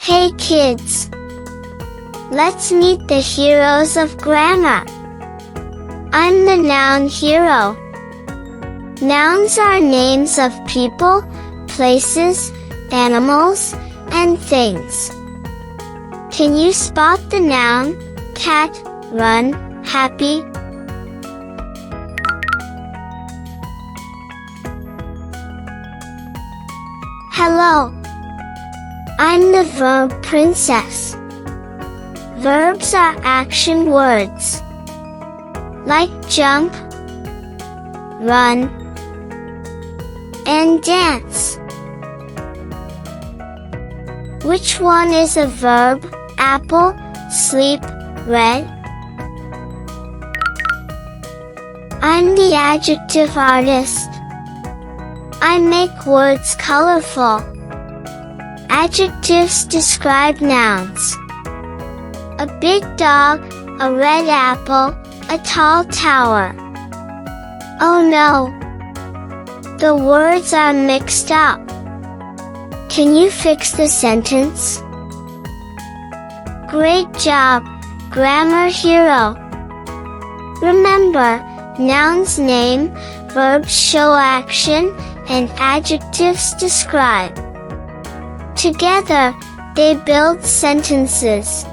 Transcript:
Hey kids! Let's meet the heroes of grammar. I'm the noun hero. Nouns are names of people, places, animals, and things. Can you spot the noun cat, run, happy? Hello. I'm the verb princess. Verbs are action words, like jump, run, and dance. Which one is a verb? Apple, sleep, red? I'm the adjective artist. I make words colorful. Adjectives describe nouns. A big dog, a red apple, a tall tower. Oh no! The words are mixed up. Can you fix the sentence? Great job, grammar hero! Remember, nouns name, verbs show action, and adjectives describe. Together, they build sentences.